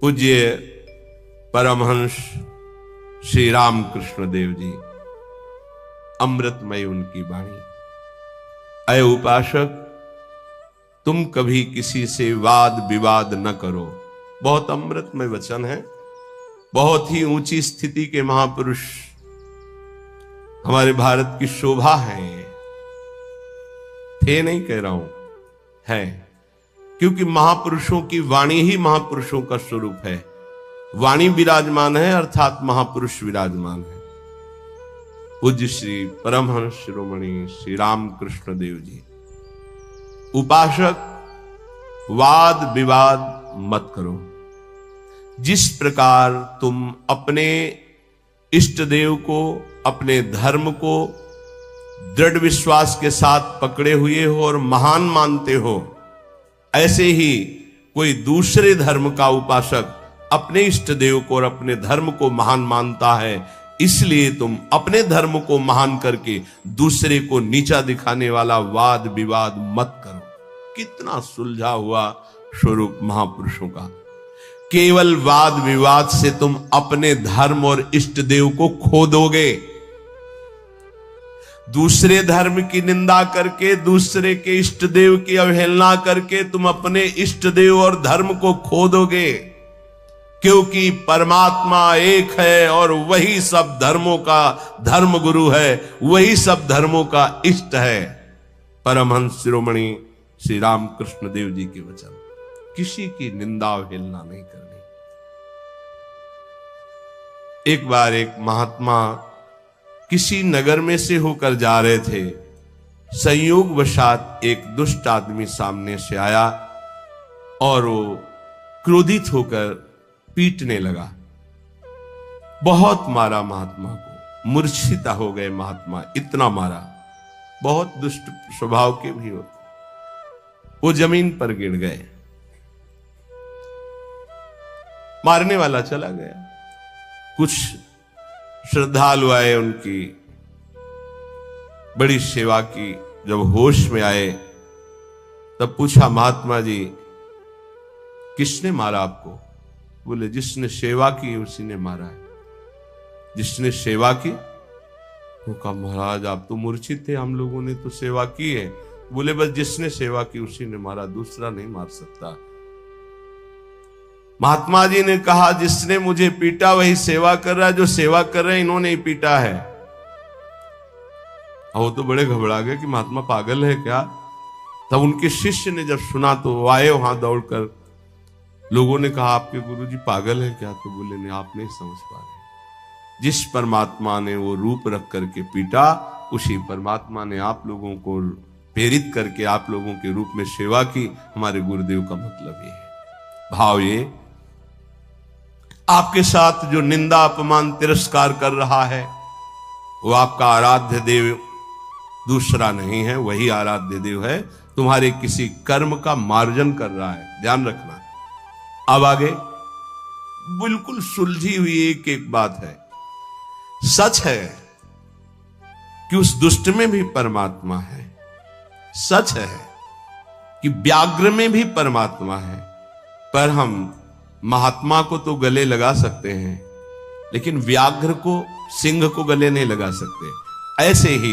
पूज्य परमहंस श्री रामकृष्ण देव जी, अमृतमय उनकी वाणी। अय उपासक, तुम कभी किसी से वाद विवाद न करो। बहुत अमृतमय वचन है। बहुत ही ऊंची स्थिति के महापुरुष हमारे भारत की शोभा है। थे नहीं कह रहा हूं, है, क्योंकि महापुरुषों की वाणी ही महापुरुषों का स्वरूप है। वाणी विराजमान है अर्थात महापुरुष विराजमान है। पूज्य श्री परमहंस शिरोमणि श्री रामकृष्ण देव जी, उपासक, वाद विवाद मत करो। जिस प्रकार तुम अपने इष्ट देव को, अपने धर्म को दृढ़ विश्वास के साथ पकड़े हुए हो और महान मानते हो, ऐसे ही कोई दूसरे धर्म का उपासक अपने इष्ट देव को और अपने धर्म को महान मानता है। इसलिए तुम अपने धर्म को महान करके दूसरे को नीचा दिखाने वाला वाद विवाद मत करो। कितना सुलझा हुआ स्वरूप महापुरुषों का। केवल वाद विवाद से तुम अपने धर्म और इष्ट देव को खो दोगे। दूसरे धर्म की निंदा करके, दूसरे के इष्ट देव की अवहेलना करके तुम अपने इष्ट देव और धर्म को खो दोगे, क्योंकि परमात्मा एक है और वही सब धर्मों का धर्म गुरु है, वही सब धर्मों का इष्ट है। परमहंस शिरोमणि श्री रामकृष्ण देव जी के वचन। किसी की निंदा अवहेलना नहीं करनी। एक बार एक महात्मा किसी नगर में से होकर जा रहे थे। संयोगवशात एक दुष्ट आदमी सामने से आया और वो क्रोधित होकर पीटने लगा। बहुत मारा महात्मा को, मूर्छित हो गए महात्मा, इतना मारा। बहुत दुष्ट स्वभाव के भी होते। वो जमीन पर गिर गए। मारने वाला चला गया। कुछ श्रद्धालु आए, उनकी बड़ी सेवा की। जब होश में आए तब पूछा, महात्मा जी किसने मारा आपको? बोले, जिसने सेवा की उसी ने मारा है। जिसने सेवा की? वो कहा, महाराज आप तो मूर्छित थे, हम लोगों ने तो सेवा की है। बोले, बस जिसने सेवा की उसी ने मारा, दूसरा नहीं मार सकता। महात्मा जी ने कहा, जिसने मुझे पीटा वही सेवा कर रहा है, जो सेवा कर रहे हैं इन्होंने ही पीटा है। वो तो बड़े घबरा गए कि महात्मा पागल है क्या। तब उनके शिष्य ने जब सुना तो वो आए वहां दौड़कर। लोगों ने कहा, आपके गुरुजी पागल है क्या? तो बोले, नहीं, आप नहीं समझ पा रहे। जिस परमात्मा ने वो रूप रख करके पीटा, उसी परमात्मा ने आप लोगों को प्रेरित करके आप लोगों के रूप में सेवा की। हमारे गुरुदेव का मतलब ये है। भाव ये, आपके साथ जो निंदा अपमान तिरस्कार कर रहा है वो आपका आराध्य देव दूसरा नहीं है, वही आराध्य देव है। तुम्हारे किसी कर्म का मार्जन कर रहा है, ध्यान रखना। अब आगे बिल्कुल सुलझी हुई एक एक बात है। सच है कि उस दुष्ट में भी परमात्मा है। सच है कि व्याघ्र में भी परमात्मा है। पर हम महात्मा को तो गले लगा सकते हैं, लेकिन व्याघ्र को, सिंह को गले नहीं लगा सकते। ऐसे ही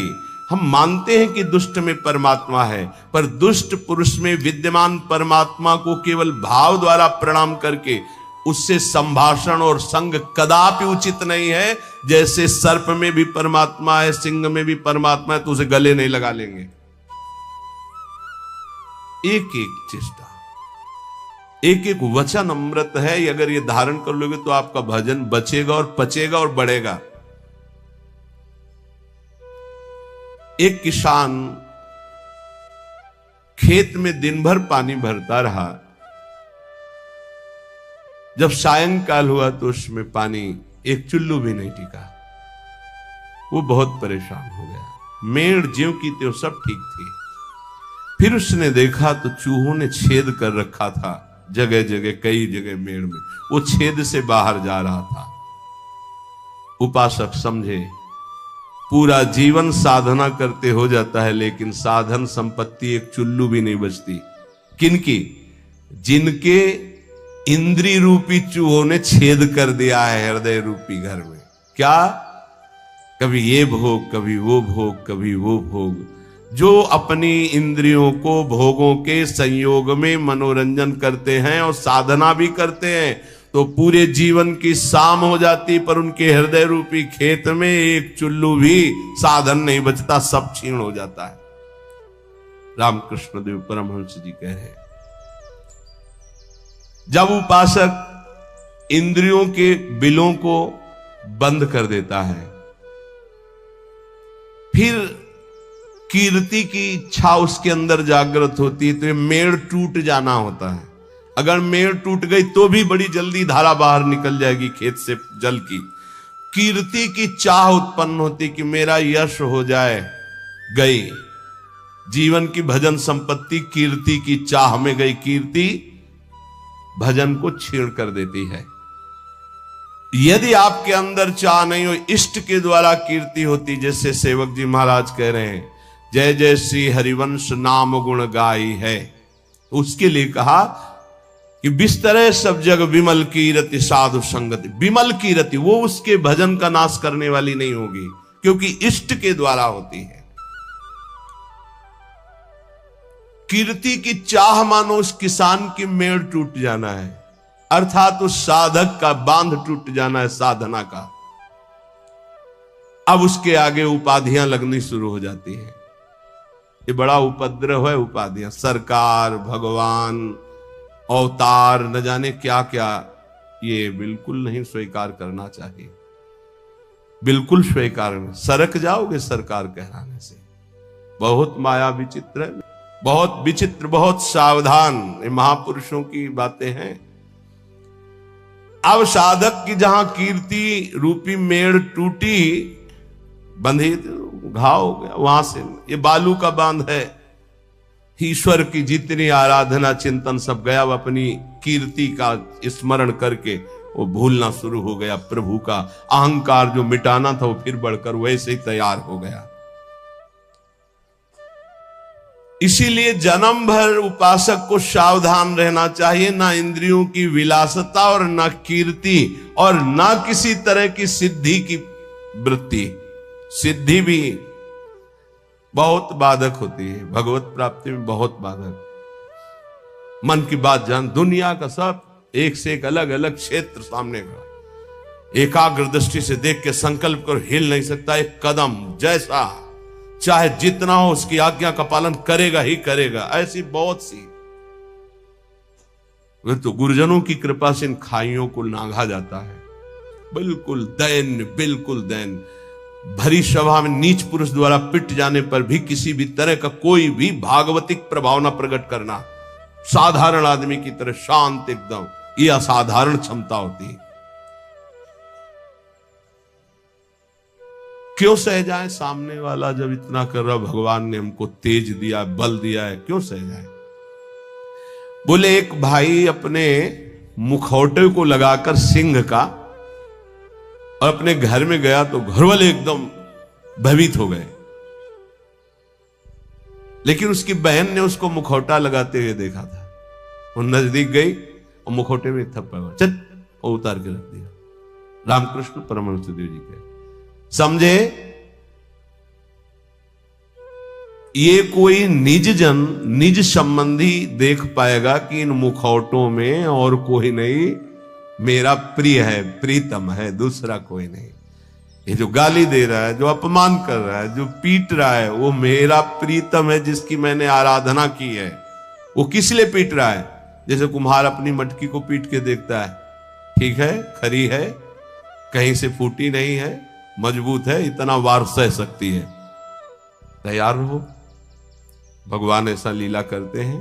हम मानते हैं कि दुष्ट में परमात्मा है, पर दुष्ट पुरुष में विद्यमान परमात्मा को केवल भाव द्वारा प्रणाम करके उससे संभाषण और संग कदापि उचित नहीं है। जैसे सर्प में भी परमात्मा है, सिंह में भी परमात्मा है, तो उसे गले नहीं लगा लेंगे। एक एक चेष्टा, एक एक वचन अमृत है। अगर ये धारण कर लोगे तो आपका भजन बचेगा और पचेगा और बढ़ेगा। एक किसान खेत में दिन भर पानी भरता रहा। जब सायंकाल हुआ तो उसमें पानी एक चुल्लू भी नहीं टिका। वो बहुत परेशान हो गया। मेड़ ज्यों की त्यों सब ठीक थी। फिर उसने देखा तो चूहों ने छेद कर रखा था जगह जगह, कई जगह मेड़ में। वो छेद से बाहर जा रहा था। उपासक समझे, पूरा जीवन साधना करते हो जाता है, लेकिन साधन संपत्ति एक चुल्लू भी नहीं बचती। किनकी? जिनके इंद्री रूपी चूहों ने छेद कर दिया है हृदय रूपी घर में। क्या? कभी ये भोग, कभी वो भोग, कभी वो भोग। जो अपनी इंद्रियों को भोगों के संयोग में मनोरंजन करते हैं और साधना भी करते हैं, तो पूरे जीवन की शाम हो जाती, पर उनके हृदय रूपी खेत में एक चुल्लू भी साधन नहीं बचता, सब क्षीण हो जाता है। रामकृष्ण देव परमहंस जी कह रहे हैं, जब उपासक इंद्रियों के बिलों को बंद कर देता है, फिर कीर्ति की इच्छा उसके अंदर जागृत होती है, तो ये मेड़ टूट जाना होता है। अगर मेड़ टूट गई तो भी बड़ी जल्दी धारा बाहर निकल जाएगी खेत से जल की। कीर्ति की चाह उत्पन्न होती कि मेरा यश हो जाए, गई जीवन की भजन संपत्ति कीर्ति की चाह में गई। कीर्ति भजन को छीण कर देती है। यदि आपके अंदर चाह नहीं हो, इष्ट के द्वारा कीर्ति होती, जैसे सेवक जी महाराज कह रहे हैं, जय जय श्री हरिवंश नाम गुण गाई है, उसके लिए कहा कि बिस्तरे सब जग विमल कीरति साधु संगति। विमल कीरति वो उसके भजन का नाश करने वाली नहीं होगी, क्योंकि इष्ट के द्वारा होती है। कीर्ति की चाह मानो उस किसान की मेड़ टूट जाना है, अर्थात उस साधक का बांध टूट जाना है साधना का। अब उसके आगे उपाधियां लगनी शुरू हो जाती है। ये बड़ा उपद्रव है उपाधियां, सरकार, भगवान, अवतार, न जाने क्या क्या। ये बिल्कुल नहीं स्वीकार करना चाहिए, बिल्कुल स्वीकार नहीं। सरक जाओगे सरकार कहलाने से। बहुत माया विचित्र है, बहुत विचित्र, बहुत सावधान। ये महापुरुषों की बातें हैं। अब साधक की जहां कीर्ति रूपी मेड़ टूटी, बंधी, घाव हो गया, वहां से ये बालू का बांध है। ईश्वर की जितनी आराधना चिंतन सब गया, वो अपनी कीर्ति का स्मरण करके वो भूलना शुरू हो गया। प्रभु का अहंकार जो मिटाना था वो फिर बढ़कर वैसे ही तैयार हो गया। इसीलिए जन्म भर उपासक को सावधान रहना चाहिए, ना इंद्रियों की विलासता और ना कीर्ति और ना किसी तरह की सिद्धि की वृत्ति। सिद्धि भी बहुत बाधक होती है, भगवत प्राप्ति में बहुत बाधक। मन की बात जान, दुनिया का सब एक से एक अलग अलग क्षेत्र सामने खड़ा, एकाग्र दृष्टि से देख के संकल्प कर हिल नहीं सकता एक कदम। जैसा चाहे जितना हो उसकी आज्ञा का पालन करेगा ही करेगा। ऐसी बहुत सी, वे तो गुरुजनों की कृपा से इन खाइयों को लांघा जाता है। बिल्कुल दैन्य, बिल्कुल दैन्य। भरी सभा में नीच पुरुष द्वारा पिट जाने पर भी किसी भी तरह का कोई भी भागवतिक प्रभाव न प्रकट करना, साधारण आदमी की तरह शांत एकदम, ये असाधारण क्षमता होती है। क्यों सह जाए सामने वाला जब इतना कर रहा, भगवान ने हमको तेज दिया, बल दिया है, क्यों सह जाए। बोले एक भाई अपने मुखौटे को लगाकर सिंह का और अपने घर में गया तो घर वाले एकदम भयभीत हो गए, लेकिन उसकी बहन ने उसको मुखौटा लगाते हुए देखा था। वो नजदीक गई और मुखौटे में थप्पड़ चल और उतार के रख दिया। रामकृष्ण परमहंस देव जी के समझे ये कोई निज जन, निज संबंधी देख पाएगा कि इन मुखौटों में और कोई नहीं, मेरा प्रिय है, प्रीतम है, दूसरा कोई नहीं। ये जो गाली दे रहा है, जो अपमान कर रहा है, जो पीट रहा है, वो मेरा प्रीतम है जिसकी मैंने आराधना की है। वो किस लिए पीट रहा है? जैसे कुम्हार अपनी मटकी को पीट के देखता है, ठीक है, खरी है, कहीं से फूटी नहीं है, मजबूत है, इतना वार सह सकती है, तैयार रहो। भगवान ऐसा लीला करते हैं,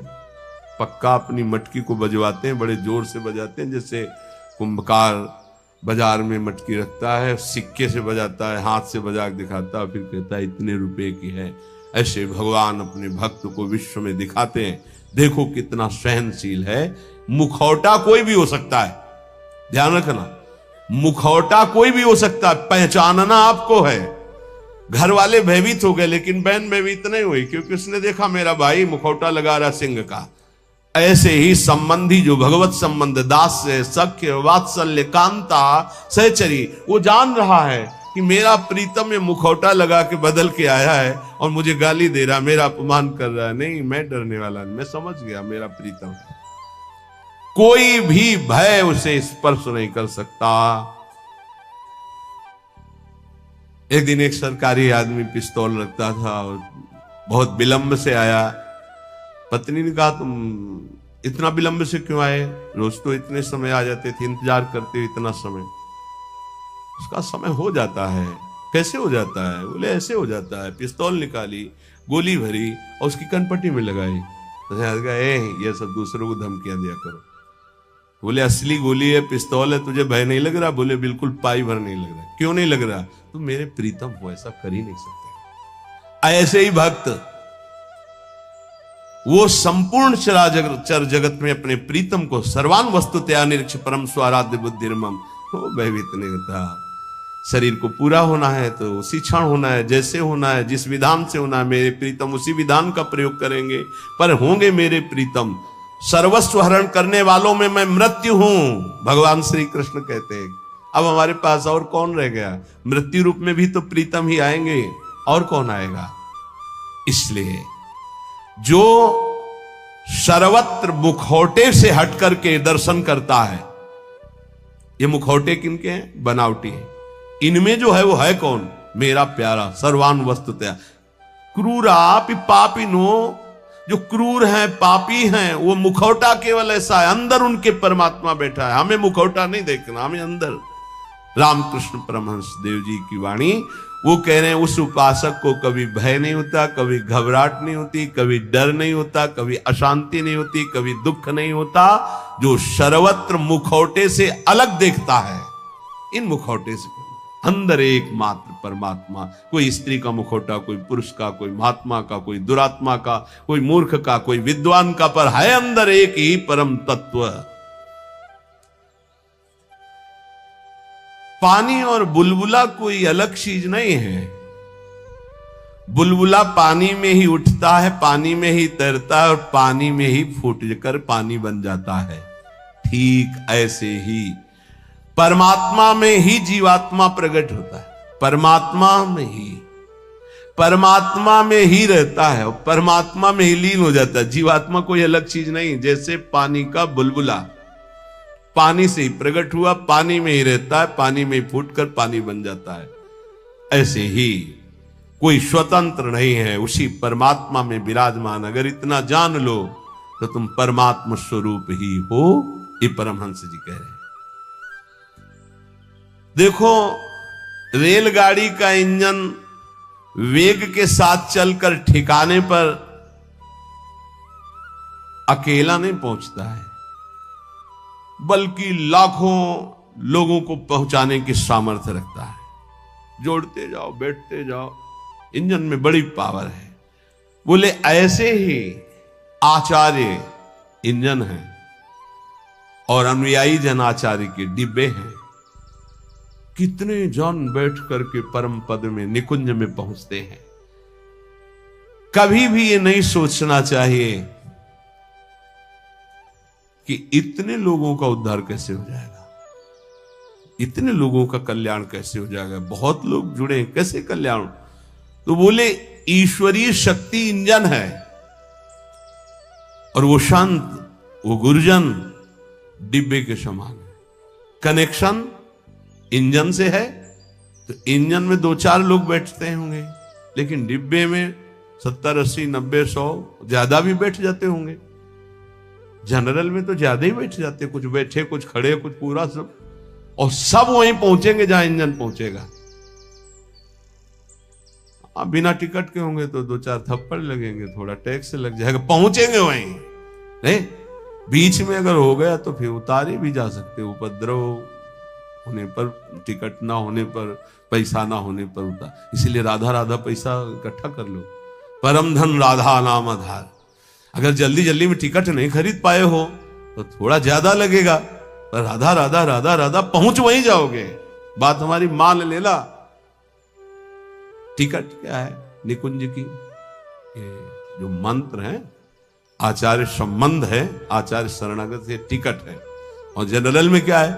पक्का अपनी मटकी को बजवाते हैं, बड़े जोर से बजाते हैं। जैसे कुंभकार बाजार में मटकी रखता है, सिक्के से बजाता है, हाथ से बजा के दिखाता है, फिर कहता है इतने रुपए की है। ऐसे भगवान अपने भक्त को विश्व में दिखाते हैं, देखो कितना सहनशील है। मुखौटा कोई भी हो सकता है, ध्यान रखना, मुखौटा कोई भी हो सकता है, पहचानना आपको है। घर वाले भयभीत हो गए, लेकिन बहन भयभीत नहीं हुई, क्योंकि उसने देखा मेरा भाई मुखौटा लगा रहा सिंह का। ऐसे ही संबंधी जो भगवत संबंध, दास्य, सख्य, वात्सल्य, कांता, सहचरी, वो जान रहा है कि मेरा प्रीतम ये मुखौटा लगा के बदल के आया है और मुझे गाली दे रहा, मेरा अपमान कर रहा है। नहीं, मैं डरने वाला नहीं, मैं समझ गया मेरा प्रीतम, कोई भी भय उसे स्पर्श नहीं कर सकता। एक दिन एक सरकारी आदमी पिस्तौल रखता था और बहुत विलंब से आया। पत्नी ने कहा, तुम इतना विलंब से क्यों आए? रोज तो इतने समय आ जाते थे, इंतजार करते हो इतना समय। उसका समय हो जाता है। कैसे हो जाता है? बोले ऐसे हो जाता है। पिस्तौल निकाली, गोली भरी और उसकी कनपट्टी में लगाई। तो ये सब दूसरों को धमकियां दिया करो। बोले असली गोली है, पिस्तौल है, तुझे भय नहीं लग रहा? बोले बिल्कुल पाई भर नहीं लग रहा। क्यों नहीं लग रहा? तुम मेरे प्रीतम हो, ऐसा कर ही नहीं सकते। ऐसे ही भक्त, वो संपूर्ण चर जगत में अपने प्रीतम को सर्वान वस्तुतया निरीक्ष परम स्वाराध्य बुद्धिर्मम, वो भयभीत नहीं होता। शरीर को पूरा होना है तो उसी क्षण होना है, जैसे होना है, जिस विधान से होना है, मेरे प्रीतम उसी विधान का प्रयोग करेंगे, पर होंगे मेरे प्रीतम। सर्वस्व हरण करने वालों में मैं मृत्यु हूं, भगवान श्री कृष्ण कहते हैं। अब हमारे पास और कौन रह गया? मृत्यु रूप में भी तो प्रीतम ही आएंगे, और कौन आएगा? इसलिए जो सर्वत्र मुखौटे से हट करके दर्शन करता है, ये मुखौटे किनके हैं? बनावटी हैं। इनमें जो है वो है कौन? मेरा प्यारा, सर्वान वस्तुतया। क्रूरापि पापिनो, जो क्रूर हैं, पापी हैं, वो मुखौटा केवल ऐसा है, अंदर उनके परमात्मा बैठा है। हमें मुखौटा नहीं देखना, हमें अंदर। रामकृष्ण परमहंस देव जी की वाणी, वो कह रहे हैं उस उपासक को कभी भय नहीं होता, कभी घबराहट नहीं होती, कभी डर नहीं होता, कभी अशांति नहीं होती, कभी दुख नहीं होता, जो सर्वत्र मुखौटे से अलग देखता है। इन मुखौटे से अंदर एकमात्र परमात्मा, कोई स्त्री का मुखौटा, कोई पुरुष का, कोई महात्मा का, कोई दुरात्मा का, कोई मूर्ख का, कोई विद्वान का, पर है अंदर एक ही परम तत्व। पानी और बुलबुला कोई अलग चीज नहीं है। बुलबुला पानी में ही उठता है, पानी में ही तैरता है और पानी में ही फूट कर पानी बन जाता है। ठीक ऐसे ही परमात्मा में ही जीवात्मा प्रकट होता है, परमात्मा में ही रहता है और परमात्मा में ही लीन हो जाता है। जीवात्मा कोई अलग चीज नहीं। जैसे पानी का बुलबुला पानी से ही प्रकट हुआ, पानी में ही रहता है, पानी में ही फूटकर पानी बन जाता है, ऐसे ही कोई स्वतंत्र नहीं है, उसी परमात्मा में विराजमान। अगर इतना जान लो तो तुम परमात्मा स्वरूप ही हो, ये परमहंस जी कह रहे हैं। देखो, रेलगाड़ी का इंजन वेग के साथ चलकर ठिकाने पर अकेला नहीं पहुंचता है, बल्कि लाखों लोगों को पहुंचाने की सामर्थ्य रखता है। जोड़ते जाओ, बैठते जाओ, इंजन में बड़ी पावर है। बोले ऐसे ही आचार्य इंजन है और अनुयायी जन आचार्य के डिब्बे हैं। कितने जन बैठ करके परम पद में, निकुंज में पहुंचते हैं। कभी भी ये नहीं सोचना चाहिए कि इतने लोगों का उद्धार कैसे हो जाएगा, इतने लोगों का कल्याण कैसे हो जाएगा। बहुत लोग जुड़े, कैसे कल्याण? तो बोले ईश्वरीय शक्ति इंजन है और वो शांत, वो गुरुजन डिब्बे के समान है। कनेक्शन इंजन से है तो इंजन में 2-4 लोग बैठते होंगे, लेकिन डिब्बे में 70, 80, 90, 100 ज्यादा भी बैठ जाते होंगे। जनरल में तो ज्यादा ही बैठ जाते, कुछ बैठे, कुछ खड़े, कुछ पूरा सब, और सब वहीं पहुंचेंगे जहां इंजन पहुंचेगा। अब बिना टिकट के होंगे तो 2-4 थप्पड़ लगेंगे, थोड़ा टैक्स लग जाएगा, पहुंचेंगे वहीं। नहीं, बीच में अगर हो गया तो फिर उतारे भी जा सकते, उपद्रव होने पर, टिकट ना होने पर, पैसा ना होने पर उतार। इसीलिए राधा राधा पैसा इकट्ठा कर लो, परम धन राधा नाम आधार। अगर जल्दी जल्दी में टिकट नहीं खरीद पाए हो तो थोड़ा ज्यादा लगेगा, पर राधा राधा राधा राधा पहुंच वहीं जाओगे। बात हमारी मान लेला। टिकट क्या है? निकुंज की ये जो मंत्र है, आचार्य संबंध है, आचार्य शरणागत से टिकट है। और जनरल में क्या है,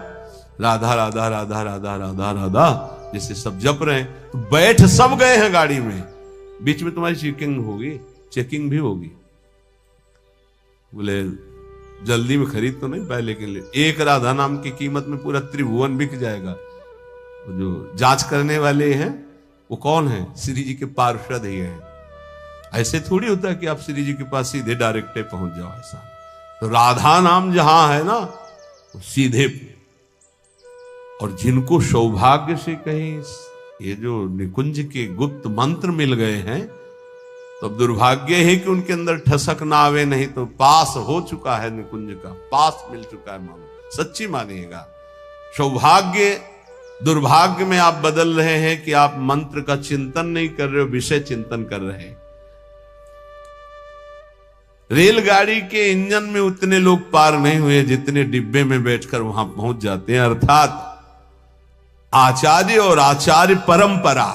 राधा राधा राधा राधा राधा राधा, जैसे सब जप रहे हैं। तो बैठ सब गए हैं गाड़ी में, बीच में तुम्हारी चेकिंग भी होगी। बोले जल्दी में खरीद तो नहीं पाए, लेकिन एक राधा नाम की कीमत में पूरा त्रिभुवन बिक जाएगा। जो जांच करने वाले हैं वो कौन है, श्री जी के पार्षद ही हैं। ऐसे थोड़ी होता है कि आप श्री जी के पास सीधे डायरेक्ट पहुंच जाओ, ऐसा। तो राधा नाम जहां है ना, वो सीधे। और जिनको सौभाग्य से कहीं ये जो निकुंज के गुप्त मंत्र मिल गए हैं, तो दुर्भाग्य है कि उनके अंदर ठसक ना आवे, नहीं तो पास हो चुका है निकुंज का, पास मिल चुका है। मानो सच्ची मानिएगा, सौभाग्य दुर्भाग्य में आप बदल रहे हैं कि आप मंत्र का चिंतन नहीं कर रहे हो, विषय चिंतन कर रहे हैं। रेलगाड़ी के इंजन में उतने लोग पार नहीं हुए जितने डिब्बे में बैठकर वहां पहुंच जाते हैं। अर्थात आचार्य और आचार्य परंपरा,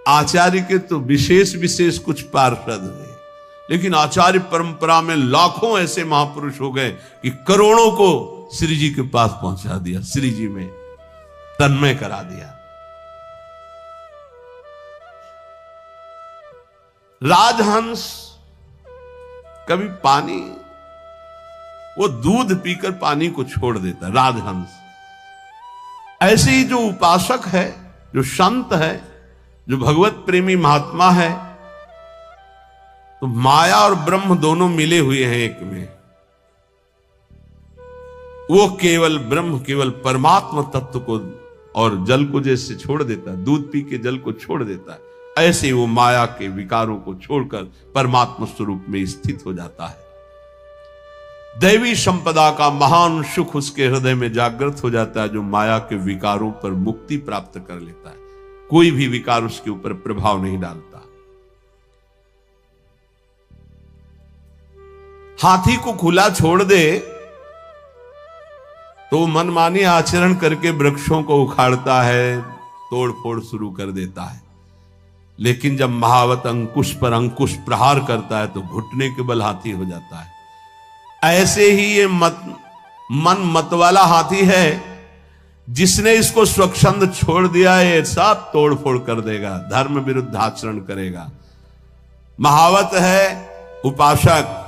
आचार्य के तो विशेष विशेष कुछ पार्षद हुए, लेकिन आचार्य परंपरा में लाखों ऐसे महापुरुष हो गए कि करोड़ों को श्री जी के पास पहुंचा दिया, श्री जी में तन्मय करा दिया। राजहंस कभी पानी, वो दूध पीकर पानी को छोड़ देता, राजहंस। ऐसे ही जो उपासक है, जो संत है, जो भगवत प्रेमी महात्मा है, तो माया और ब्रह्म दोनों मिले हुए हैं एक में। वो केवल ब्रह्म, केवल परमात्मा तत्व को और जल को जैसे छोड़ देता है, दूध पी के जल को छोड़ देता है, ऐसे वो माया के विकारों को छोड़कर परमात्मा स्वरूप में स्थित हो जाता है। दैवी संपदा का महान सुख उसके हृदय में जागृत हो जाता है, जो माया के विकारों पर मुक्ति प्राप्त कर लेता है। कोई भी विकार उसके ऊपर प्रभाव नहीं डालता। हाथी को खुला छोड़ दे तो मनमानी आचरण करके वृक्षों को उखाड़ता है, तोड़ फोड़ शुरू कर देता है। लेकिन जब महावत अंकुश पर अंकुश प्रहार करता है तो घुटने के बल हाथी हो जाता है। ऐसे ही ये मन मतवाला हाथी है, जिसने इसको स्वच्छंद छोड़ दिया, ये सब तोड़ फोड़ कर देगा, धर्म विरुद्ध आचरण करेगा। महावत है उपासक,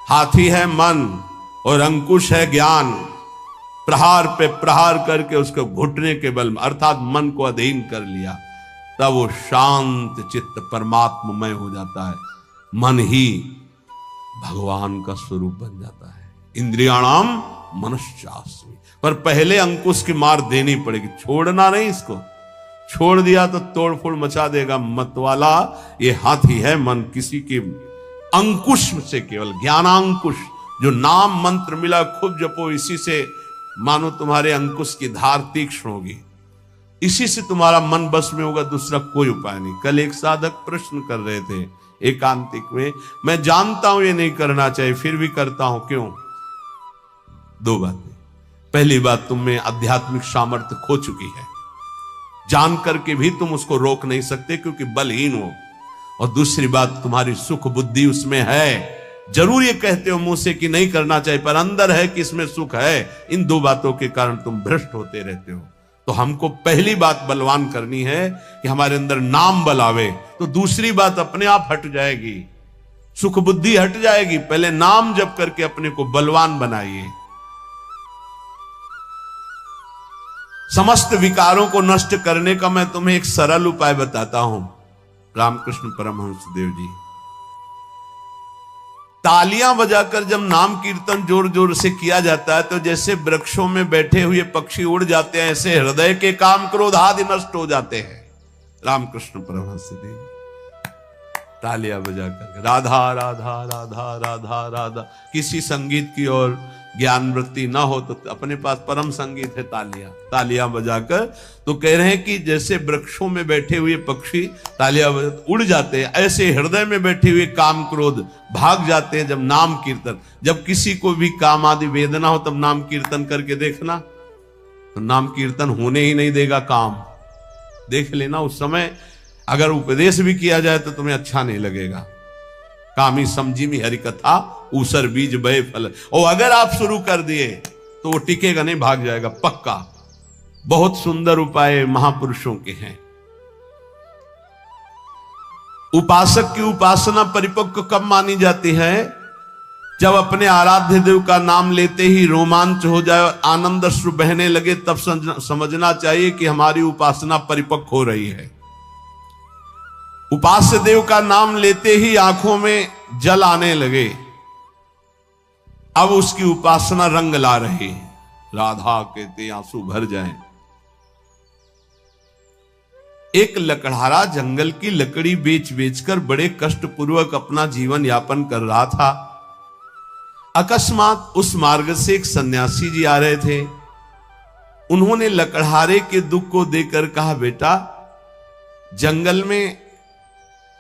हाथी है मन और अंकुश है ज्ञान। प्रहार पे प्रहार करके उसको घुटने के बल अर्थात मन को अधीन कर लिया, तब वो शांत चित्त परमात्ममय हो जाता है। मन ही भगवान का स्वरूप बन जाता है। इंद्रियाणाम मनश्चास्मि, पर पहले अंकुश की मार देनी पड़ेगी, छोड़ना नहीं। इसको छोड़ दिया तो तोड़ फोड़ मचा देगा। मतवाला ये हाथी है मन, किसी के अंकुश से, केवल ज्ञानांकुश, जो नाम मंत्र मिला खूब जपो, इसी से मानो तुम्हारे अंकुश की धार तीक्ष्ण होगी, इसी से तुम्हारा मन बस में होगा, दूसरा कोई उपाय नहीं। कल एक साधक प्रश्न कर रहे थे एकांतिक में, मैं जानता हूं ये नहीं करना चाहिए फिर भी करता हूं, क्यों? दो बातें। पहली बात, तुम में आध्यात्मिक सामर्थ्य खो चुकी है, जान करके भी तुम उसको रोक नहीं सकते क्योंकि बलहीन हो। और दूसरी बात, तुम्हारी सुख बुद्धि उसमें है, जरूर ये कहते हो मुंह से कि नहीं करना चाहिए, पर अंदर है कि इसमें सुख है। इन दो बातों के कारण तुम भ्रष्ट होते रहते हो। तो हमको पहली बात बलवान करनी है कि हमारे अंदर नाम बल आवे, तो दूसरी बात अपने आप हट जाएगी, सुख बुद्धि हट जाएगी। पहले नाम जप करके अपने को बलवान बनाइए। समस्त विकारों को नष्ट करने का मैं तुम्हें एक सरल उपाय बताता हूं। रामकृष्ण परमहंस देव जी, तालियां बजाकर जब नाम कीर्तन जोर जोर से किया जाता है तो जैसे वृक्षों में बैठे हुए पक्षी उड़ जाते हैं, ऐसे हृदय के काम क्रोध आदि नष्ट हो जाते हैं। रामकृष्ण परमहंस देव तालियां बजाकर राधा राधा राधा राधा राधा, किसी संगीत की और ज्ञान वृत्ति ना हो तो अपने पास परम संगीत है तालियां बजाकर। तो कह रहे हैं कि जैसे वृक्षों में बैठे हुए पक्षी तालियां उड़ जाते हैं, ऐसे हृदय में बैठे हुए काम क्रोध भाग जाते हैं जब नाम कीर्तन। जब किसी को भी काम आदि वेदना हो तब नाम कीर्तन करके देखना, तो नाम कीर्तन होने ही नहीं देगा काम। देख लेना, उस समय अगर उपदेश भी किया जाए तो तुम्हें अच्छा नहीं लगेगा। कामी समझी में हरि कथा ऊसर बीज बे फल। और अगर आप शुरू कर दिए तो वो टिकेगा नहीं, भाग जाएगा पक्का। बहुत सुंदर उपाय महापुरुषों के हैं। उपासक की उपासना परिपक्व कब मानी जाती है? जब अपने आराध्य देव का नाम लेते ही रोमांच हो जाए और आनंद अश्रु बहने लगे, तब समझना चाहिए कि हमारी उपासना परिपक्व हो रही है। उपास्य देव का नाम लेते ही आंखों में जल आने लगे, अब उसकी उपासना रंग ला रही है। राधा कहते आंसू भर जाएं। एक लकड़हारा जंगल की लकड़ी बेच बेचकर बड़े कष्ट पूर्वक अपना जीवन यापन कर रहा था। अकस्मात उस मार्ग से एक सन्यासी जी आ रहे थे। उन्होंने लकड़हारे के दुख को देखकर कहा, बेटा जंगल में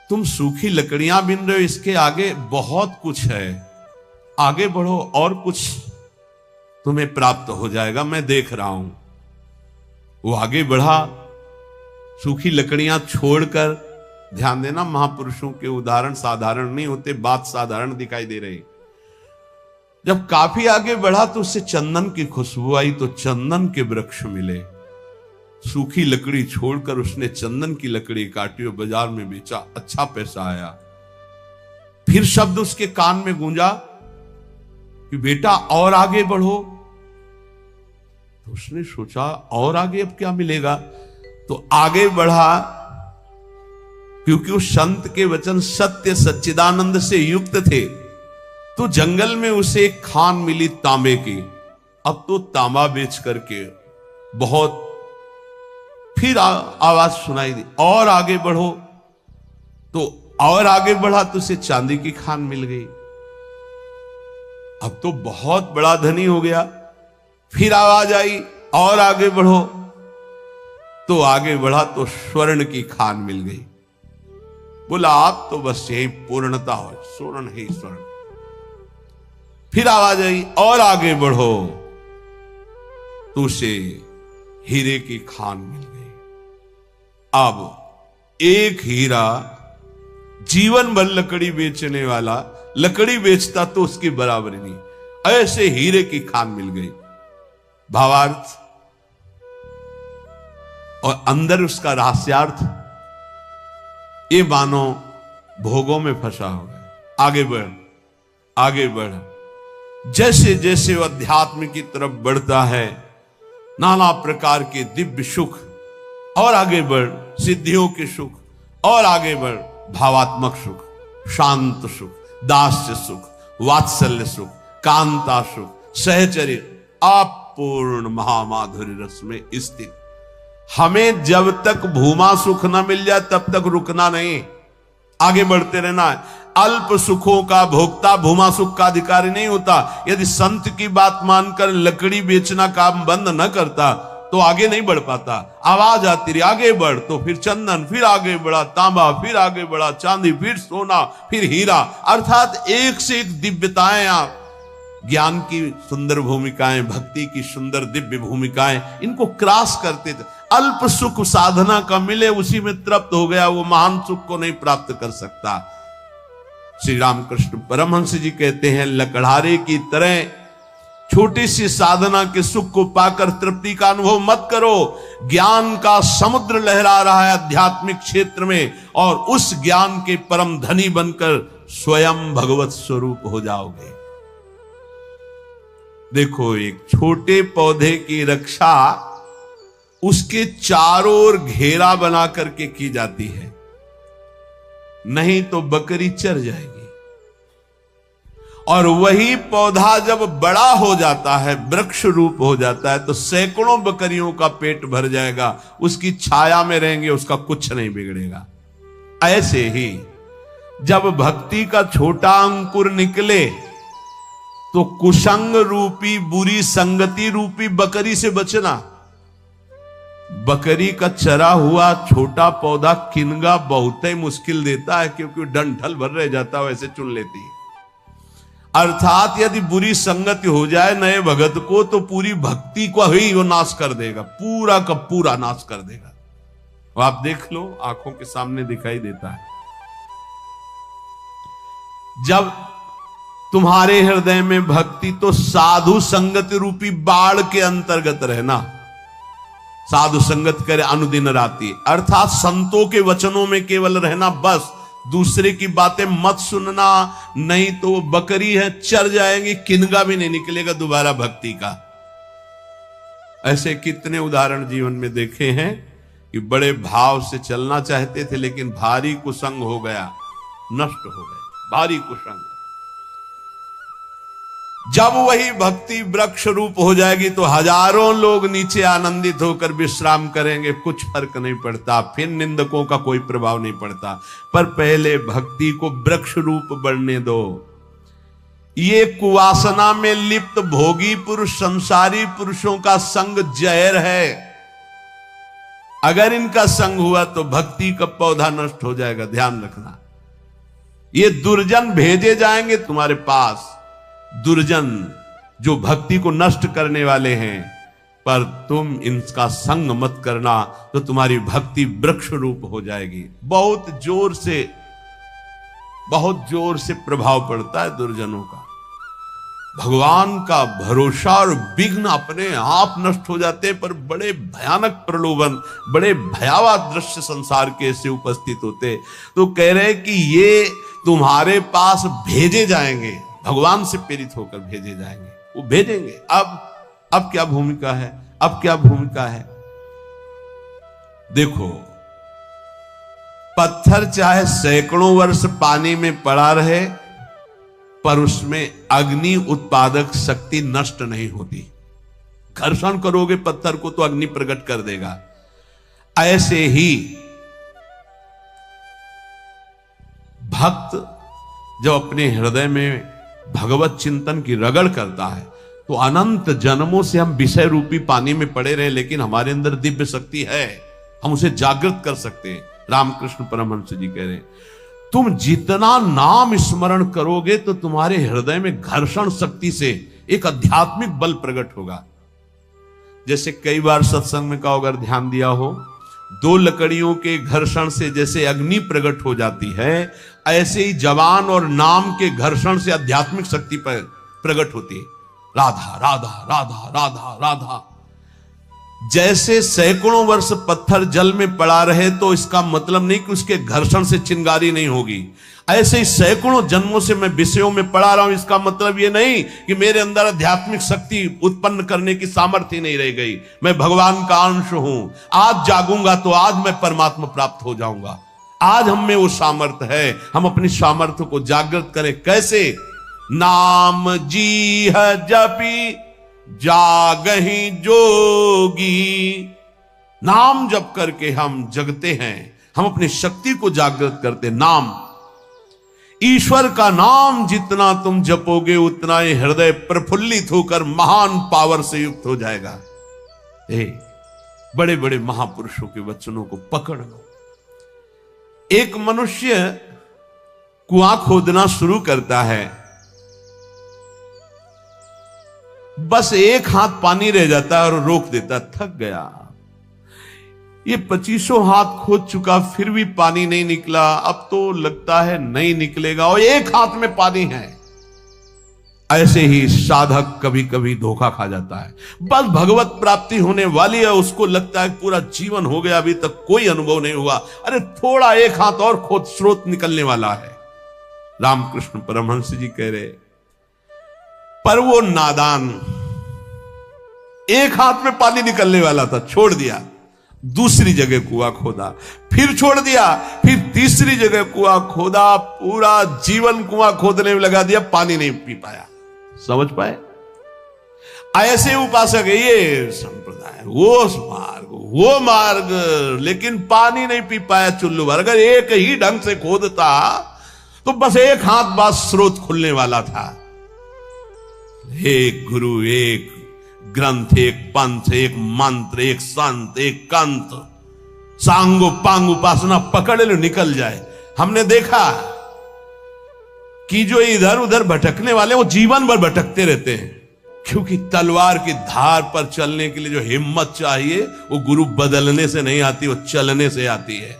तुम सूखी लकड़ियां बिन रहे हो, इसके आगे बहुत कुछ है, आगे बढ़ो और कुछ तुम्हें प्राप्त हो जाएगा, मैं देख रहा हूं। वो आगे बढ़ा, सूखी लकड़ियां छोड़कर। ध्यान देना, महापुरुषों के उदाहरण साधारण नहीं होते, बात साधारण दिखाई दे रही। जब काफी आगे बढ़ा तो उससे चंदन की खुशबू आई, तो चंदन के वृक्ष मिले। सूखी लकड़ी छोड़कर उसने चंदन की लकड़ी काटी और बाजार में बेचा, अच्छा पैसा आया। फिर शब्द उसके कान में गूंजा कि बेटा और आगे बढ़ो। तो उसने सोचा और आगे अब क्या मिलेगा, तो आगे बढ़ा। क्योंकि उस संत के वचन सत्य सच्चिदानंद से युक्त थे, तो जंगल में उसे एक खान मिली तांबे की। अब तो तांबा बेच करके बहुत, फिर आवाज सुनाई दी और आगे बढ़ो, तो और आगे बढ़ा तो उसे चांदी की खान मिल गई। अब तो बहुत बड़ा धनी हो गया। फिर आवाज आई और आगे बढ़ो, तो आगे बढ़ा तो स्वर्ण की खान मिल गई। बोला आप तो बस यही पूर्णता हो, स्वर्ण ही स्वर्ण। फिर आवाज आई और आगे बढ़ो, तो उसे हीरे की खान मिल गई। अब एक हीरा जीवन भर लकड़ी बेचने वाला लकड़ी बेचता तो उसकी बराबरी नहीं, ऐसे हीरे की खान मिल गई। भावार्थ और अंदर उसका रहस्यार्थ, ये मानो भोगों में फंसा हो गया। आगे बढ़, आगे बढ़। जैसे जैसे वह अध्यात्म की तरफ बढ़ता है, नाना प्रकार के दिव्य सुख, और आगे बढ़ सिद्धियों के सुख, और आगे बढ़ भावात्मक सुख, शांत सुख, दास्य सुख, वात्सल्य सुख, कांता सुख, सहचर्य, अपूर्ण महामाधुर्य रस में स्थित। हमें जब तक भूमा सुख न मिल जाए तब तक रुकना नहीं, आगे बढ़ते रहना है। अल्प सुखों का भोक्ता भूमा सुख का अधिकारी नहीं होता। यदि संत की बात मानकर लकड़ी बेचना काम बंद न करता तो आगे नहीं बढ़ पाता। आवाज आती रही आगे बढ़, तो फिर चंदन, फिर आगे बढ़ा तांबा, फिर आगे बढ़ा चांदी, फिर सोना, फिर हीरा, अर्थात एक से एक दिव्यताएं, आप ज्ञान की सुंदर भूमिकाएं, भक्ति की सुंदर दिव्य भूमिकाएं, इनको क्रॉस करते थे। अल्प सुख साधना का मिले उसी में तृप्त हो गया, वो महान सुख को नहीं प्राप्त कर सकता। श्री रामकृष्ण परमहंस जी कहते हैं, लकड़हारे की तरह छोटी सी साधना के सुख को पाकर तृप्ति का अनुभव मत करो। ज्ञान का समुद्र लहरा रहा है आध्यात्मिक क्षेत्र में, और उस ज्ञान के परम धनी बनकर स्वयं भगवत स्वरूप हो जाओगे। देखो, एक छोटे पौधे की रक्षा उसके चारों ओर घेरा बना करके की जाती है, नहीं तो बकरी चर जाएगी। और वही पौधा जब बड़ा हो जाता है, वृक्ष रूप हो जाता है, तो सैकड़ों बकरियों का पेट भर जाएगा, उसकी छाया में रहेंगे, उसका कुछ नहीं बिगड़ेगा। ऐसे ही जब भक्ति का छोटा अंकुर निकले तो कुसंग रूपी बुरी संगति रूपी बकरी से बचना। बकरी का चरा हुआ छोटा पौधा किनगा बहुत ही मुश्किल देता है, क्योंकि डंठल भर रह जाता है, वैसे चुन लेती है। अर्थात यदि बुरी संगति हो जाए नए भगत को, तो पूरी भक्ति को ही वो नाश कर देगा, पूरा का पूरा नाश कर देगा। वो आप देख लो, आंखों के सामने दिखाई देता है। जब तुम्हारे हृदय में भक्ति, तो साधु संगत रूपी बाढ़ के अंतर्गत रहना। साधु संगत करे अनुदिन राति, अर्थात संतों के वचनों में केवल रहना, बस दूसरे की बातें मत सुनना, नहीं तो वो बकरी है, चर जाएंगी, किनगा भी नहीं निकलेगा दोबारा भक्ति का। ऐसे कितने उदाहरण जीवन में देखे हैं कि बड़े भाव से चलना चाहते थे लेकिन भारी कुसंग हो गया, नष्ट हो गए, भारी कुसंग। जब वही भक्ति वृक्ष रूप हो जाएगी तो हजारों लोग नीचे आनंदित होकर विश्राम करेंगे, कुछ फर्क नहीं पड़ता, फिर निंदकों का कोई प्रभाव नहीं पड़ता। पर पहले भक्ति को वृक्ष रूप बढ़ने दो। ये कुवासना में लिप्त भोगी पुरुष, संसारी पुरुषों का संग जहर है। अगर इनका संग हुआ तो भक्ति का पौधा नष्ट हो जाएगा, ध्यान रखना। ये दुर्जन भेजे जाएंगे तुम्हारे पास, दुर्जन जो भक्ति को नष्ट करने वाले हैं, पर तुम इनका संग मत करना तो तुम्हारी भक्ति वृक्ष रूप हो जाएगी। बहुत जोर से प्रभाव पड़ता है दुर्जनों का। भगवान का भरोसा और विघ्न अपने आप नष्ट हो जाते हैं, पर बड़े भयानक प्रलोभन, बड़े भयावह दृश्य संसार के ऐसे उपस्थित होते। तो कह रहे कि ये तुम्हारे पास भेजे जाएंगे, भगवान से प्रेरित होकर भेजे जाएंगे, वो भेजेंगे। अब क्या भूमिका है, अब क्या भूमिका है? देखो, पत्थर चाहे सैकड़ों वर्ष पानी में पड़ा रहे, पर उसमें अग्नि उत्पादक शक्ति नष्ट नहीं होती। घर्षण करोगे पत्थर को तो अग्नि प्रकट कर देगा। ऐसे ही भक्त जब अपने हृदय में भगवत चिंतन की रगड़ करता है तो अनंत जन्मों से हम विषय रूपी पानी में पड़े रहे, लेकिन हमारे अंदर दिव्य शक्ति है, हम उसे जागृत कर सकते हैं। रामकृष्ण परमहंस जी कह रहे हैं, तुम जितना नाम स्मरण करोगे तो तुम्हारे हृदय में घर्षण शक्ति से एक आध्यात्मिक बल प्रकट होगा। जैसे कई बार सत्संग में कहा, अगर ध्यान दिया हो, दो लकड़ियों के घर्षण से जैसे अग्नि प्रकट हो जाती है, ऐसे ही जवान और नाम के घर्षण से आध्यात्मिक शक्ति पर प्रकट होती है। राधा राधा राधा राधा राधा। जैसे सैकड़ों वर्ष पत्थर जल में पड़ा रहे तो इसका मतलब नहीं कि उसके घर्षण से चिंगारी नहीं होगी। ऐसे ही सैकड़ों जन्मों से मैं विषयों में पड़ा रहा हूं, इसका मतलब यह नहीं कि मेरे अंदर आध्यात्मिक शक्ति उत्पन्न करने की सामर्थ्य नहीं रह गई। मैं भगवान का अंश हूं। आज जागूंगा तो आज मैं परमात्मा प्राप्त हो जाऊंगा। आज हम में वो सामर्थ्य है, हम अपनी सामर्थ्य को जागृत करें। कैसे? नाम जी है जपी जागहि जोगी। नाम जप करके हम जगते हैं, हम अपनी शक्ति को जागृत करते। नाम, ईश्वर का नाम जितना तुम जपोगे उतना ही हृदय प्रफुल्लित होकर महान पावर से युक्त हो जाएगा। बड़े बड़े महापुरुषों के वचनों को पकड़ लो। एक मनुष्य कुआं खोदना शुरू करता है, बस एक हाथ पानी रह जाता है और रोक देता, थक गया। ये 25 हाथ खोद चुका, फिर भी पानी नहीं निकला। अब तो लगता है नहीं निकलेगा, और एक हाथ में पानी है। ऐसे ही साधक कभी कभी धोखा खा जाता है। बस भगवत प्राप्ति होने वाली है, उसको लगता है पूरा जीवन हो गया, अभी तक कोई अनुभव नहीं हुआ। अरे थोड़ा एक हाथ और खोद, स्रोत निकलने वाला है। रामकृष्ण परमहंस जी कह रहे, पर वो नादान, एक हाथ में पानी निकलने वाला था, छोड़ दिया। दूसरी जगह कुआं खोदा, फिर छोड़ दिया, फिर तीसरी जगह कुआं खोदा, पूरा जीवन कुआं खोदने में लगा दिया, पानी नहीं पी पाया। समझ पाए? ऐसे उपासक है ये संप्रदाय, वो मार्ग, लेकिन पानी नहीं पी पाया चुल्लू भर। अगर एक ही ढंग से खोदता तो बस एक हाथ बाद स्रोत खुलने वाला था। एक गुरु, एक ग्रंथ, एक पंथ, एक मंत्र, एक संत, एक कंत, सांगो पांग उपासना पकड़ लो, निकल जाए। हमने देखा कि जो इधर उधर भटकने वाले वो जीवन भर भटकते रहते हैं, क्योंकि तलवार की धार पर चलने के लिए जो हिम्मत चाहिए वो गुरु बदलने से नहीं आती, वो चलने से आती है।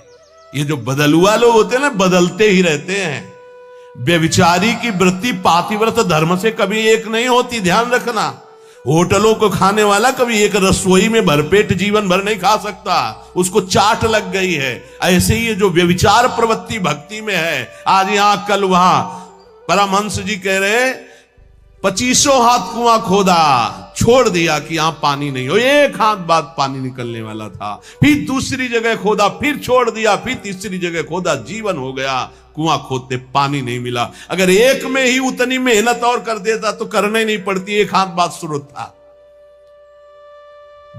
ये जो बदलुआ लोग होते हैं ना, बदलते ही रहते हैं। व्यभिचारी की वृत्ति पातिव्रत धर्म से कभी एक नहीं होती, ध्यान रखना। होटलों को खाने वाला कभी एक रसोई में भरपेट जीवन भर नहीं खा सकता, उसको चाट लग गई है। ऐसे ही जो व्यभिचार प्रवृत्ति भक्ति में है, आज यहां कल वहां, परमहंस जी कह रहे 25 हाथ कुआं खोदा, छोड़ दिया कि यहां पानी नहीं हो, एक हाथ बाद पानी निकलने वाला था, फिर दूसरी जगह खोदा, फिर छोड़ दिया, फिर तीसरी जगह खोदा, जीवन हो गया, कुआं खोदते पानी नहीं मिला। अगर एक में ही उतनी मेहनत और कर देता तो करना ही नहीं पड़ती, एक हाथ बाद स्रोत था।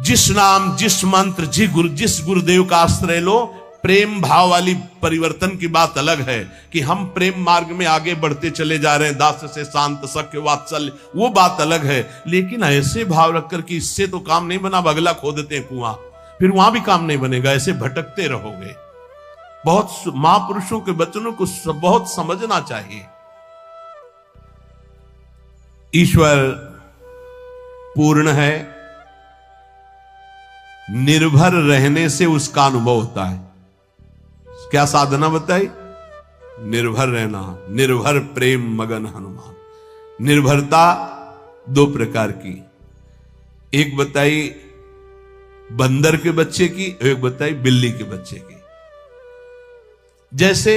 जिस नाम, जिस मंत्र, जिस गुरुदेव का आश्रय लो, प्रेम भाव वाली परिवर्तन की बात अलग है कि हम प्रेम मार्ग में आगे बढ़ते चले जा रहे हैं, दास से शांत, सख्य, वात्सल्य, वो बात अलग है। लेकिन ऐसे भाव रखकर कि इससे तो काम नहीं बना, अगला खोदते हैं कुआं, फिर वहां भी काम नहीं बनेगा, ऐसे भटकते रहोगे। बहुत महापुरुषों के वचनों को बहुत समझना चाहिए। ईश्वर पूर्ण है, निर्भर रहने से उसका अनुभव होता है। क्या साधना बताई? निर्भर रहना, निर्भर प्रेम मगन हनुमान। निर्भरता दो प्रकार की, एक बताई बंदर के बच्चे की, एक बताई बिल्ली के बच्चे की। जैसे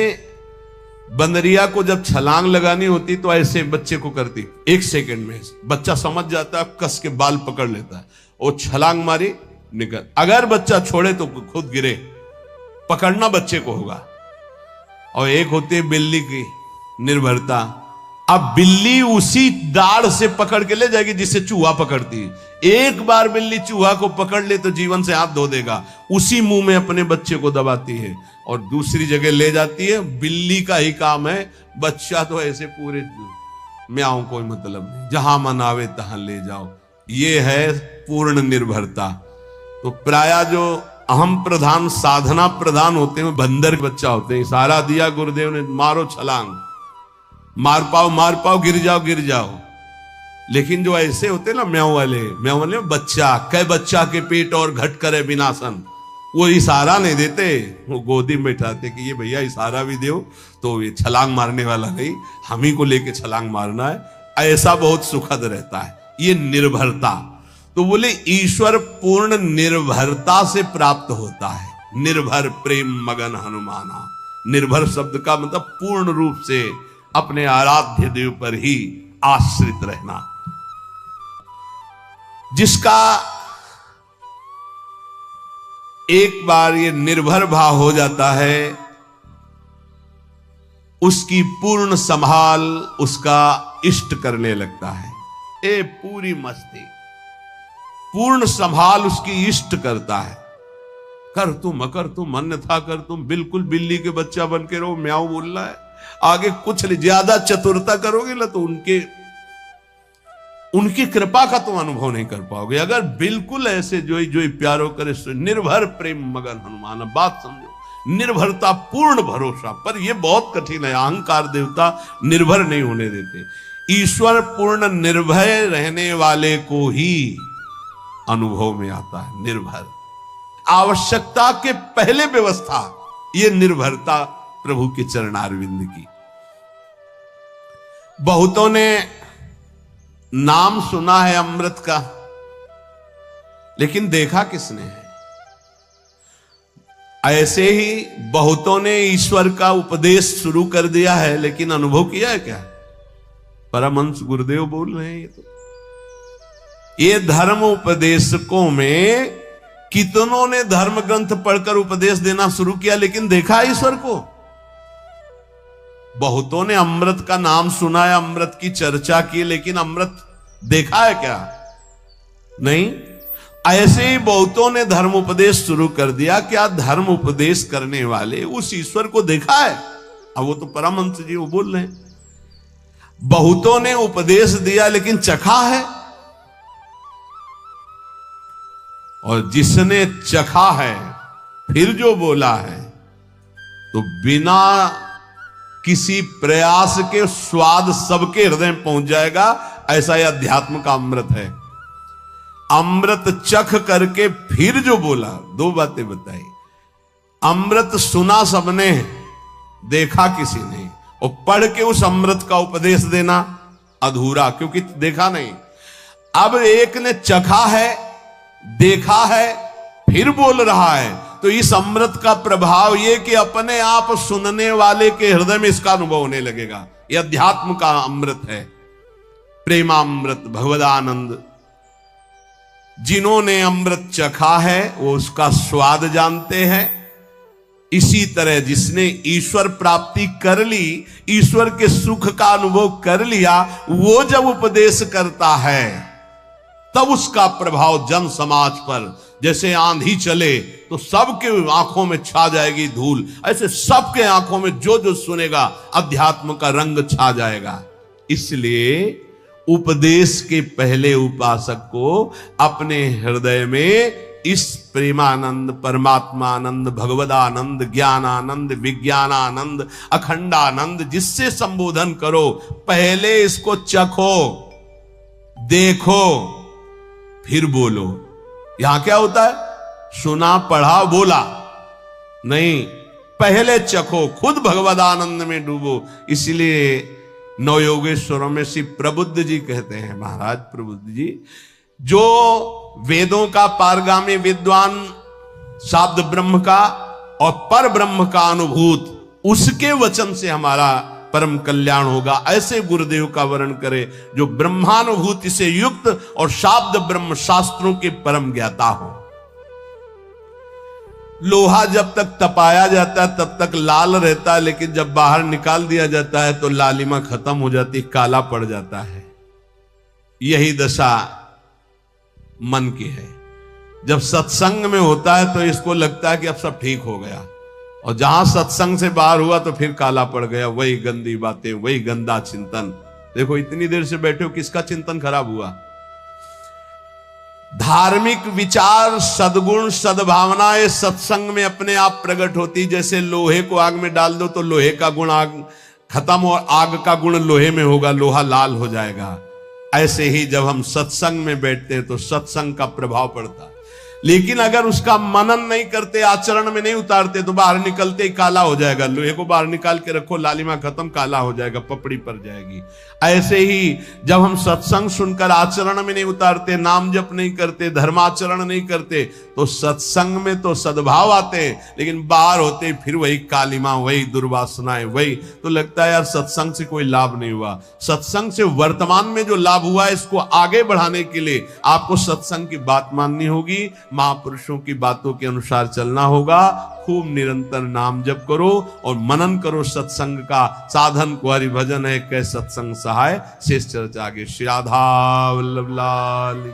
बंदरिया को जब छलांग लगानी होती तो ऐसे बच्चे को करती, 1 सेकंड में बच्चा समझ जाता है, कस के बाल पकड़ लेता है, और छलांग मारी निकल। अगर बच्चा छोड़े तो खुद गिरे, पकड़ना बच्चे को होगा। और एक होती है बिल्ली की निर्भरता। अब बिल्ली उसी दाढ़ से पकड़ के ले जाएगी जिससे चूहा पकड़ती है। एक बार बिल्ली चूहा को पकड़ ले तो जीवन से हाथ धो देगा, उसी मुंह में अपने बच्चे को दबाती है और दूसरी जगह ले जाती है। बिल्ली का ही काम है, बच्चा तो ऐसे पूरे म्याऊं कोई मतलब नहीं, जहां मन आवे तहां ले जाओ। ये है पूर्ण निर्भरता। तो प्राय जो अहम प्रधान, साधना प्रधान होते हैं, बंदर बच्चा होते हैं। इशारा दिया गुरुदेव ने, मारो छलांग, मार पाओ, गिर जाओ। लेकिन जो ऐसे होते हैं ना म्याऊं वाले बच्चा, कै बच्चा के पेट और घट करे विनाशन, वो इशारा नहीं देते, वो गोदी में बैठाते कि ये भैया इशारा भी दो तो ये छलांग मारने वाला नहीं, हम ही को लेके छलांग मारना है। ऐसा बहुत सुखद रहता है, ये निर्भरता। तो बोले ईश्वर पूर्ण निर्भरता से प्राप्त होता है। निर्भर प्रेम मगन हनुमाना। निर्भर शब्द का मतलब पूर्ण रूप से अपने आराध्य देव पर ही आश्रित रहना। जिसका एक बार ये निर्भर भाव हो जाता है, उसकी पूर्ण संभाल उसका इष्ट करने लगता है। ए पूरी मस्ती, पूर्ण संभाल उसकी इष्ट करता है। कर तुम, अकर तुम, अन्यथा कर तुम। बिल्कुल बिल्ली के बच्चा बन के रहो, म्याऊं बोल रहा है, आगे कुछ ज्यादा चतुरता करोगे ना तो उनकी कृपा का तुम अनुभव नहीं कर पाओगे। अगर बिल्कुल ऐसे जो प्यारो करे, निर्भर प्रेम मगन हनुमान। बात समझो, निर्भरता, पूर्ण भरोसा। पर यह बहुत कठिन है, अहंकार देवता निर्भर नहीं होने देते। ईश्वर पूर्ण निर्भय रहने वाले को ही अनुभव में आता है। निर्भर, आवश्यकता के पहले व्यवस्था, यह निर्भरता प्रभु के चरणारविंद की। बहुतों ने नाम सुना है अमृत का, लेकिन देखा किसने है? ऐसे ही बहुतों ने ईश्वर का उपदेश शुरू कर दिया है, लेकिन अनुभव किया है क्या? परमहंस गुरुदेव बोल रहे हैं, ये धर्म उपदेशकों में कितनों ने धर्म ग्रंथ पढ़कर उपदेश देना शुरू किया, लेकिन देखा ईश्वर को? बहुतों ने अमृत का नाम सुना है, अमृत की चर्चा की, लेकिन अमृत देखा है क्या? नहीं। ऐसे ही बहुतों ने धर्म उपदेश शुरू कर दिया, क्या धर्म उपदेश करने वाले उस ईश्वर को देखा है? अब वो तो परमहंस जी वो बोल रहे हैं, बहुतों ने उपदेश दिया लेकिन चखा है। और जिसने चखा है फिर जो बोला है, तो बिना किसी प्रयास के स्वाद सबके हृदय में पहुंच जाएगा। ऐसा यह अध्यात्म का अमृत है। अमृत चख करके फिर जो बोला, दो बातें बताई। अमृत सुना सबने, देखा किसी ने, और पढ़ के उस अमृत का उपदेश देना अधूरा, क्योंकि देखा नहीं। अब एक ने चखा है, देखा है, फिर बोल रहा है, तो इस अमृत का प्रभाव ये कि अपने आप सुनने वाले के हृदय में इसका अनुभव होने लगेगा। यह अध्यात्म का अमृत है, प्रेमामृत, भगवदानंद। जिन्होंने अमृत चखा है वो उसका स्वाद जानते हैं। इसी तरह जिसने ईश्वर प्राप्ति कर ली, ईश्वर के सुख का अनुभव कर लिया, वो जब उपदेश करता है तब उसका प्रभाव जन समाज पर जैसे आंधी चले तो सबके आंखों में छा जाएगी धूल, ऐसे सबके आंखों में जो जो सुनेगा अध्यात्म का रंग छा जाएगा। इसलिए उपदेश के पहले उपासक को अपने हृदय में इस प्रेमानंद, परमात्मानंद, भगवदानंद, ज्ञानानंद, विज्ञानानंद, अखंडानंद जिससे संबोधन करो, पहले इसको चखो, देखो, फिर बोलो। यहां क्या होता है? सुना, पढ़ा, बोला नहीं, पहले चखो, खुद भगवदानंद में डूबो। इसलिए नवयोगेश्वरों में श्री प्रबुद्ध जी कहते हैं, महाराज प्रबुद्ध जी, जो वेदों का पारगामी विद्वान, शाब्द ब्रह्म का और पर ब्रह्म का अनुभूत, उसके वचन से हमारा परम कल्याण होगा, ऐसे गुरुदेव का वर्ण करे जो ब्रह्मानुभूति से युक्त और शाब्द ब्रह्म शास्त्रों के परम ज्ञाता हो। लोहा जब तक तपाया जाता है तब तक लाल रहता है, लेकिन जब बाहर निकाल दिया जाता है तो लालिमा खत्म हो जाती, काला पड़ जाता है। यही दशा मन की है। जब सत्संग में होता है तो इसको लगता है कि अब सब ठीक हो गया, और जहां सत्संग से बाहर हुआ तो फिर काला पड़ गया, वही गंदी बातें, वही गंदा चिंतन। देखो इतनी देर से बैठे हो, किसका चिंतन खराब हुआ? धार्मिक विचार, सद्गुण, सद्भावना ये सत्संग में अपने आप प्रकट होती। जैसे लोहे को आग में डाल दो तो लोहे का गुण आग खत्म और आग का गुण लोहे में होगा, लोहा लाल हो जाएगा। ऐसे ही जब हम सत्संग में बैठते हैं तो सत्संग का प्रभाव पड़ता है। लेकिन अगर उसका मनन नहीं करते, आचरण में नहीं उतारते, तो बाहर निकलते ही काला हो जाएगा। लोहे को बाहर निकाल के रखो, लालिमा खत्म, काला हो जाएगा, पपड़ी पड़ जाएगी। ऐसे ही जब हम सत्संग सुनकर आचरण में नहीं उतारते, नाम जप नहीं करते, धर्माचरण नहीं करते, तो सत्संग में तो सद्भाव आते हैं, लेकिन बाहर होते फिर वही कालिमा, वही दुर्वासनाएं, वही। तो लगता है यार सत्संग से कोई लाभ नहीं हुआ। सत्संग से वर्तमान में जो लाभ हुआ है, इसको आगे बढ़ाने के लिए आपको सत्संग की बात माननी होगी, महापुरुषों की बातों के अनुसार चलना होगा। खूब निरंतर नाम जप करो और मनन करो सत्संग का। साधन को हरि भजन है, कै सत्संग सहाय। शेष चर्चा आगे। श्री राधा वल्लभ लाल।